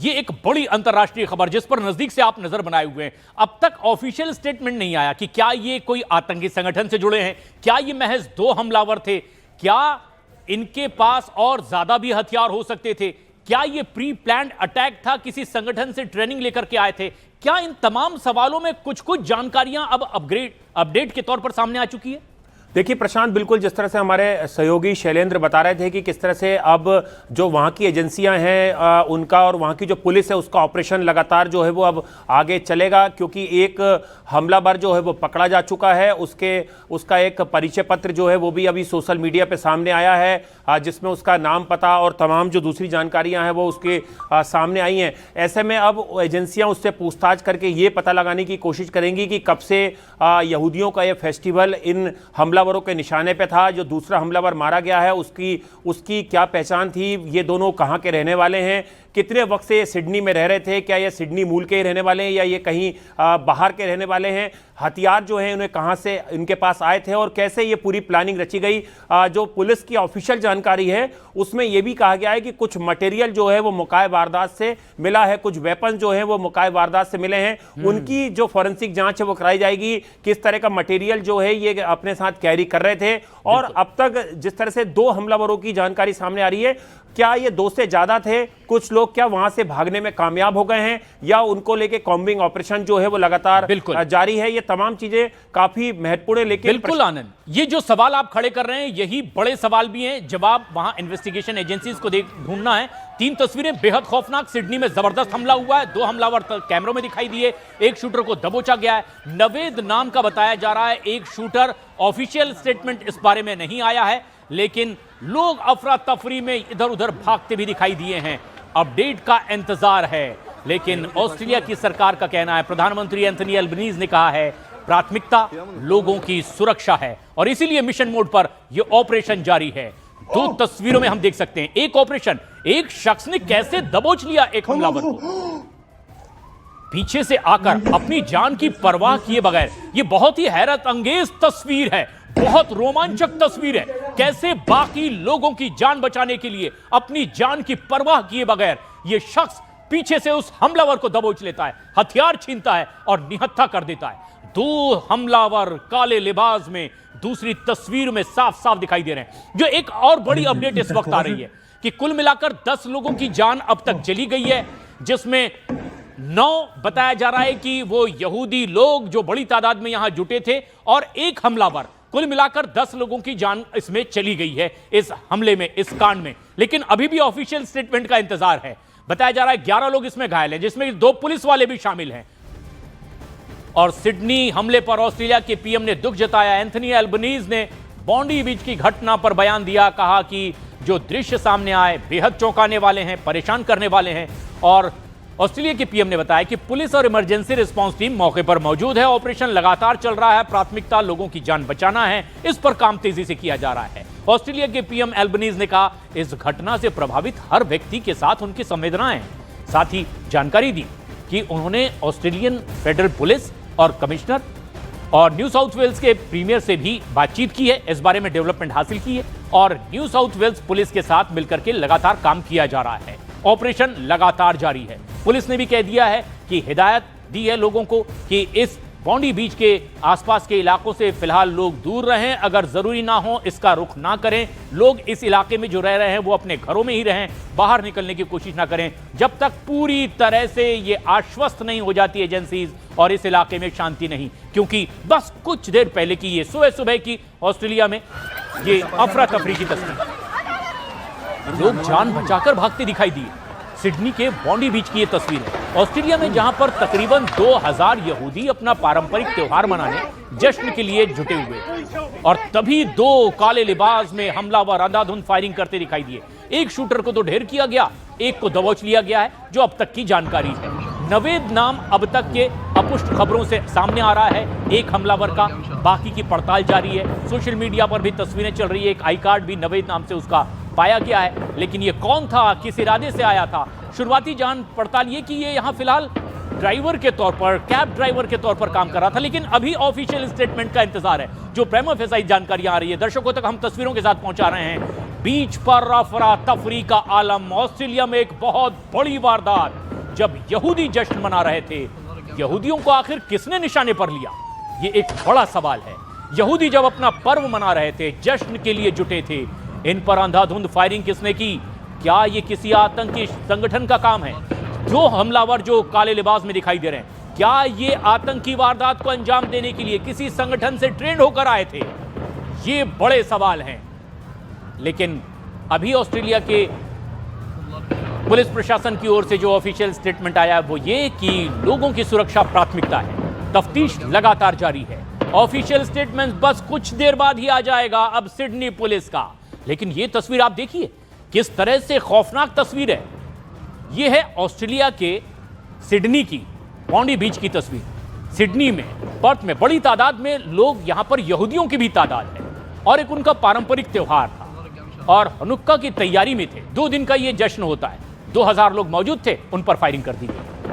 ये एक बड़ी अंतर्राष्ट्रीय खबर जिस पर नजदीक से आप नजर बनाए हुए हैं। अब तक ऑफिशियल स्टेटमेंट नहीं आया कि क्या ये कोई आतंकी संगठन से जुड़े हैं, क्या ये महज 2 हमलावर थे, क्या इनके पास और ज्यादा भी हथियार हो सकते थे, क्या ये प्री प्लान्ड अटैक था, किसी संगठन से ट्रेनिंग लेकर के आए थे। क्या इन तमाम सवालों में कुछ कुछ जानकारियां अब अपडेट के तौर पर सामने आ चुकी है? देखिए प्रशांत, बिल्कुल जिस तरह से हमारे सहयोगी शैलेंद्र बता रहे थे कि किस तरह से अब जो वहाँ की एजेंसियां हैं उनका और वहाँ की जो पुलिस है उसका ऑपरेशन लगातार जो है वो अब आगे चलेगा, क्योंकि एक हमलावर जो है वो पकड़ा जा चुका है। उसका एक परिचय पत्र जो है वो भी अभी सोशल मीडिया पे सामने आया है, जिसमें उसका नाम, पता और तमाम जो दूसरी जानकारियाँ हैं वो उसके सामने आई हैं। ऐसे में अब एजेंसियाँ उससे पूछताछ करके ये पता लगाने की कोशिश करेंगी कि कब से यहूदियों का ये फेस्टिवल इन हमलावरों के निशाने पे था। जो दूसरा हमलावर मारा गया है उसकी क्या पहचान थी, ये दोनों कहाँ के रहने वाले हैं, कितने वक्त से ये सिडनी में रह रहे थे, क्या ये सिडनी मूल के ही रहने वाले हैं या ये कहीं बाहर के रहने वाले हैं, हथियार जो हैं उन्हें कहाँ से इनके पास आए थे और कैसे ये पूरी प्लानिंग रची गई। जो पुलिस की ऑफिशियल जानकारी है उसमें यह भी कहा गया है कि कुछ मटेरियल जो है वो मौका वारदात से मिला है, कुछ वेपन जो है वो मौका वारदात से मिले हैं। उनकी जो फॉरेंसिक जांच है वो कराई जाएगी, किस तरह का मटेरियल जो है ये अपने साथ कैरी कर रहे थे। और अब तक जिस तरह से 2 हमलावरों की जानकारी सामने आ रही है, क्या ये 2 से ज्यादा थे, कुछ लोग क्या वहां से भागने में कामयाब हो गए हैं या उनको लेके कॉम्बिंग ऑपरेशन जो है वो लगातार जारी है, ये तमाम चीजें काफी महत्वपूर्ण है। लेकिन बिल्कुल आनंद, ये जो सवाल आप खड़े कर रहे हैं यही बड़े सवाल भी हैं, जवाब वहां इन्वेस्टिगेशन एजेंसीज को ढूंढना है। 3 तस्वीरें बेहद खौफनाक, सिडनी में जबरदस्त हमला हुआ है, 2 हमलावर कैमरों में दिखाई दिए, एक शूटर को दबोचा गया है, नवेद नाम का बताया जा रहा है एक शूटर। ऑफिशियल स्टेटमेंट इस बारे में नहीं आया है, लेकिन लोग अफरा तफरी में इधर उधर भागते भी दिखाई दिए हैं। अपडेट का इंतजार है, लेकिन ऑस्ट्रेलिया की सरकार का कहना है, प्रधानमंत्री एंथनी अल्बनीज ने कहा है प्राथमिकता लोगों की सुरक्षा है और इसीलिए मिशन मोड पर यह ऑपरेशन जारी है। 2 तस्वीरों में हम देख सकते हैं एक ऑपरेशन, एक शख्स ने कैसे दबोच लिया एक हमलावर को पीछे से आकर अपनी जान की परवाह किए बगैर। यह बहुत ही हैरत अंगेज तस्वीर है, बहुत रोमांचक तस्वीर है, कैसे बाकी लोगों की जान बचाने के लिए अपनी जान की परवाह किए बगैर यह शख्स पीछे से उस हमलावर को दबोच लेता है, हथियार छीनता है और निहत्था कर देता है। 2 हमलावर काले लिबास में दूसरी तस्वीर में साफ साफ दिखाई दे रहे हैं। जो एक और बड़ी अपडेट इस वक्त आ रही है कि कुल मिलाकर 10 लोगों की जान अब तक चली गई है, जिसमें 9 बताया जा रहा है कि वो यहूदी लोग जो बड़ी तादाद में यहां जुटे थे और एक हमलावर। कुल मिलाकर 10 लोगों की जान इसमें चली गई है इस हमले में, इस कांड में। लेकिन अभी भी ऑफिशियल स्टेटमेंट का इंतजार है। बताया जा रहा है 11 लोग इसमें घायल हैं, जिसमें 2 पुलिस वाले भी शामिल हैं। और सिडनी हमले पर ऑस्ट्रेलिया के पीएम ने दुख जताया। एंथनी अल्बनीज ने बॉन्डी बीच की घटना पर बयान दिया, कहा कि जो दृश्य सामने आए बेहद चौंकाने वाले हैं, परेशान करने वाले हैं। और ऑस्ट्रेलिया के पीएम ने बताया कि पुलिस और इमरजेंसी रिस्पांस टीम मौके पर मौजूद है, ऑपरेशन लगातार चल रहा है, प्राथमिकता लोगों की जान बचाना है, इस पर काम तेजी से किया जा रहा है। ऑस्ट्रेलिया के पीएम अल्बनीज ने कहा इस घटना से प्रभावित हर व्यक्ति के साथ उनकी संवेदनाएं हैं। साथ ही जानकारी दी कि उन्होंने ऑस्ट्रेलियन फेडरल पुलिस और कमिश्नर और न्यू साउथ वेल्स के प्रीमियर से भी बातचीत की है, इस बारे में डेवलपमेंट हासिल की है और न्यू साउथ वेल्स पुलिस के साथ मिलकर के लगातार काम किया जा रहा है। ऑपरेशन लगातार जारी है। पुलिस ने भी कह दिया है कि हिदायत दी है लोगों को कि इस बॉन्डी बीच के आसपास के इलाकों से फिलहाल लोग दूर रहें, अगर जरूरी ना हो इसका रुख ना करें। लोग इस इलाके में जो रह रहे हैं वो अपने घरों में ही रहें, बाहर निकलने की कोशिश ना करें जब तक पूरी तरह से ये आश्वस्त नहीं हो जाती एजेंसीज और इस इलाके में शांति नहीं। क्योंकि बस कुछ देर पहले की ये सुबह की ऑस्ट्रेलिया में ये अफरा तफरी की तस्वीर, लोग जान बचाकर भागते दिखाई दिए। सिडनी के बॉन्डी बीच की ये तस्वीर है, ऑस्ट्रेलिया में, जहां पर तकरीबन 2000 यहूदी अपना पारंपरिक त्योहार मनाने जश्न के लिए जुटे हुए और तभी 2 काले लिबास में हमलावर अंधाधुंध फायरिंग करते दिखाई दिए। एक शूटर को तो ढेर किया गया, एक को दबोच लिया गया है, जो अब तक की जानकारी है। नवेद नाम अब तक के अपुष्ट खबरों से सामने आ रहा है एक हमलावर का, बाकी की पड़ताल जारी है। सोशल मीडिया पर भी तस्वीरें चल रही है, एक आई कार्ड भी नवेद नाम से उसका पाया गया है, लेकिन ये कौन था, किस इरादे से आया था। शुरुआती जान पड़ताल ये कि ये यहां फिलहाल ड्राइवर के तौर पर, कैब ड्राइवर के तौर पर काम कर रहा था, लेकिन अभी ऑफिशियल स्टेटमेंट का इंतजार है। जो प्रेमा फेसाई जानकारियां आ रही है दर्शकों तक हम तस्वीरों के साथ पहुंचा रहे हैं। बीच पर अफरा तफरी का आलम, ऑस्ट्रेलिया में एक बहुत बड़ी वारदात, जब यहूदी जश्न मना रहे थे, यहूदियों को आखिर किसने निशाने पर लिया? ये एक बड़ा सवाल है। यहूदी जब अपना पर्व मना रहे थे, जश्न के लिए जुटे थे, इन पर अंधाधुंध फायरिंग किसने की? क्या ये किसी आतंकी संगठन का काम है? जो हमलावर जो काले लिबास में दिखाई दे रहे हैं, क्या ये आतंकी वारदात को अंजाम देने के लिए किसी संगठन से ट्रेंड होकर आए थे? ये बड़े सवाल हैं। लेकिन अभी ऑस्ट्रेलिया के पुलिस प्रशासन की ओर से जो ऑफिशियल स्टेटमेंट आया है वो ये कि लोगों की सुरक्षा प्राथमिकता है, तफ्तीश लगातार जारी है। ऑफिशियल स्टेटमेंट बस कुछ देर बाद ही आ जाएगा अब सिडनी पुलिस का। लेकिन ये तस्वीर आप देखिए, किस तरह से खौफनाक तस्वीर है। ये है ऑस्ट्रेलिया के सिडनी की पॉन्डी बीच की तस्वीर। सिडनी में, पर्थ में बड़ी तादाद में लोग, यहां पर यहूदियों की भी तादाद है और एक उनका पारंपरिक त्योहार था और हनुक्का की तैयारी में थे। 2 दिन का ये जश्न होता है। 2000 लोग मौजूद थे, उन पर फायरिंग कर दी गई।